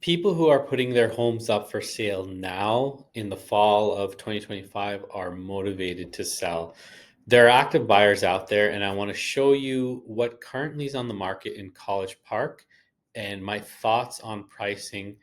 People who are putting their homes up for sale now in the fall of 2025 are motivated to sell. There are active buyers out there, and I want to show you what currently is on the market in College Park and my thoughts on pricing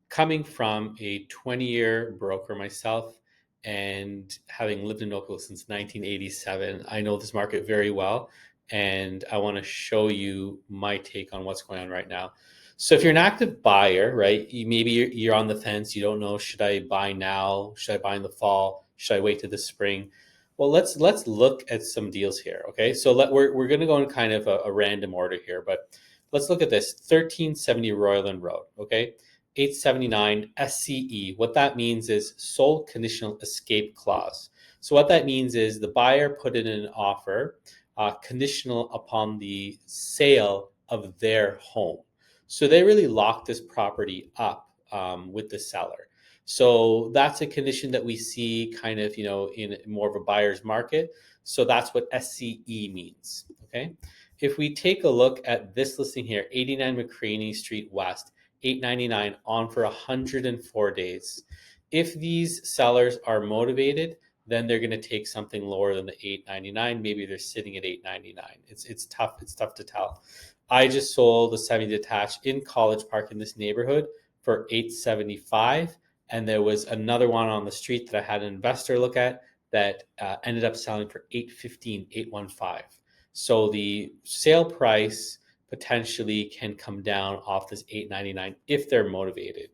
coming from a 20-year broker myself and having lived in Oakville since 1987. I know this market very well, and I want to show you my take on what's going on right now. So if you're an active buyer, right, maybe you're on the fence, you don't know, should I buy now? Should I buy in the fall? Should I wait to the spring? Well, let's look at some deals here, okay? So we're going to go in kind of a random order here, but let's look at this 1370 Royland Road, okay? 879 SCE. What that means is sole conditional escape clause. So what that means is the buyer put in an offer conditional upon the sale of their home. So they really locked this property up with the seller. So that's a condition that we see kind of, in more of a buyer's market. So that's what SCE means. Okay. If we take a look at this listing here, 89 McCraney Street West, 899 on for 104 days. If these sellers are motivated, then they're going to take something lower than the 899. Maybe they're sitting at 899. It's tough. It's tough to tell. I just sold a semi-detached in College Park in this neighborhood for 875, and there was another one on the street that I had an investor look at that ended up selling for 815, 815. So the sale price potentially can come down off this 899 if they're motivated.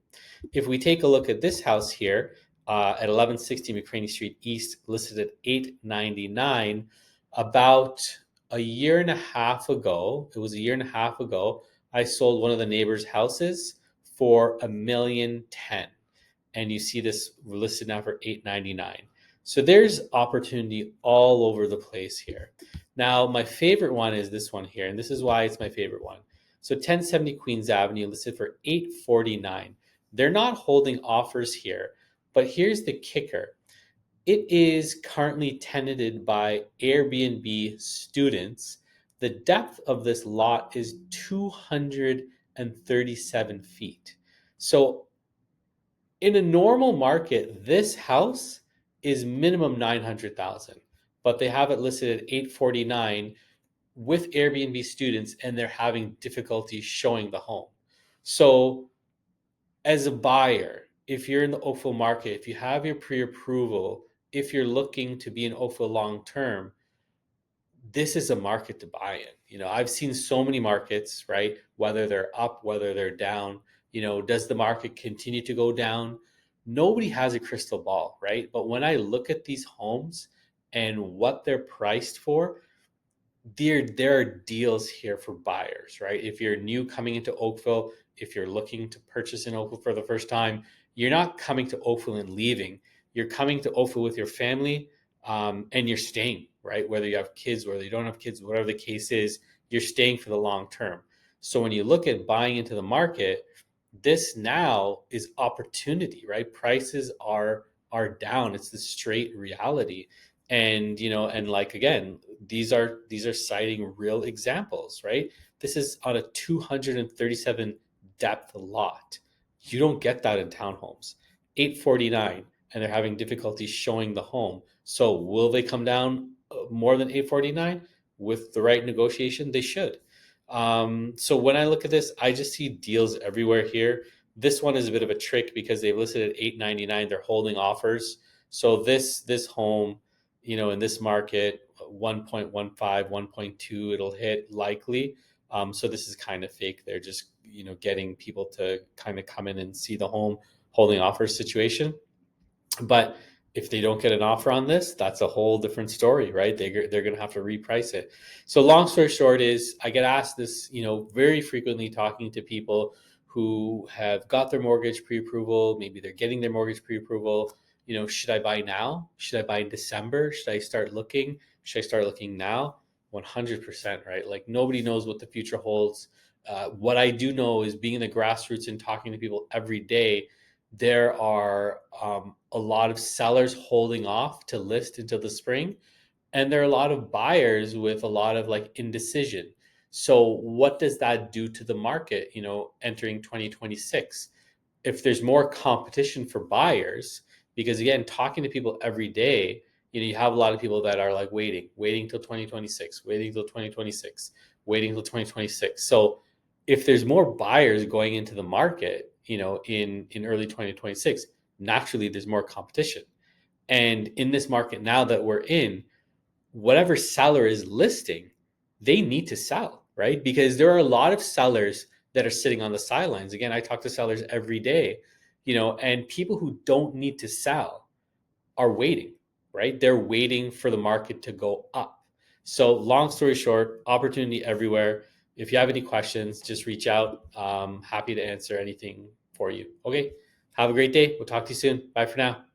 If we take a look at this house here at 1160 McCraney Street East, listed at 899, about a year and a half ago, it was a year and a half ago, I sold one of the neighbors' houses for $1,010,000. And you see this listed now for $899. So there's opportunity all over the place here. Now, my favorite one is this one here, and this is why it's my favorite one. So 1070 Queens Avenue listed for $849. They're not holding offers here, but here's the kicker. It is currently tenanted by Airbnb students. The depth of this lot is 237 feet. So in a normal market, this house is minimum 900,000, but they have it listed at 849 with Airbnb students, and they're having difficulty showing the home. So as a buyer, if you're in the Oakville market, if you have your pre-approval, if you're looking to be in Oakville long term, this is a market to buy in. I've seen so many markets, right? Whether they're up, whether they're down, does the market continue to go down? Nobody has a crystal ball, right? But when I look at these homes and what they're priced for, there are deals here for buyers, right? If you're new coming into Oakville, if you're looking to purchase in Oakville for the first time, you're not coming to Oakville and leaving. You're coming to Oakville with your family, and you're staying, right? Whether you have kids, whether you don't have kids, whatever the case is, you're staying for the long term. So when you look at buying into the market, this now is opportunity, right? Prices are down. It's the straight reality. And and like again, these are citing real examples, right? This is on a 237 depth lot. You don't get that in townhomes. 849, and they're having difficulty showing the home. So will they come down more than 849 with the right negotiation? They should. So when I look at this, I just see deals everywhere here. This one is a bit of a trick because they've listed at 899. They're holding offers. So this home, in this market, 1.15, 1.2, it'll hit likely. So this is kind of fake. They're just, getting people to kind of come in and see the home holding offers situation. But if they don't get an offer on this, that's a whole different story, right? They're going to have to reprice it. So long story short is I get asked this, very frequently talking to people who have got their mortgage pre-approval. Maybe they're getting their mortgage pre-approval. Should I buy now? Should I buy in December? Should I start looking? Should I start looking now? 100%, right? Like nobody knows what the future holds. What I do know is being in the grassroots and talking to people every day, there are a lot of sellers holding off to list until the spring, and there are a lot of buyers with a lot of like indecision. So what does that do to the market, entering 2026? If there's more competition for buyers, because again, talking to people every day, you have a lot of people that are like waiting till 2026, waiting till 2026, waiting till 2026. So if there's more buyers going into the market, in early 2026, naturally there's more competition. And in this market now that we're in, whatever seller is listing, they need to sell, right? Because there are a lot of sellers that are sitting on the sidelines. Again, I talk to sellers every day, and people who don't need to sell are waiting, right? They're waiting for the market to go up. So, long story short, opportunity everywhere. If you have any questions, just reach out. Happy to answer anything for you. Okay. Have a great day. We'll talk to you soon. Bye for now.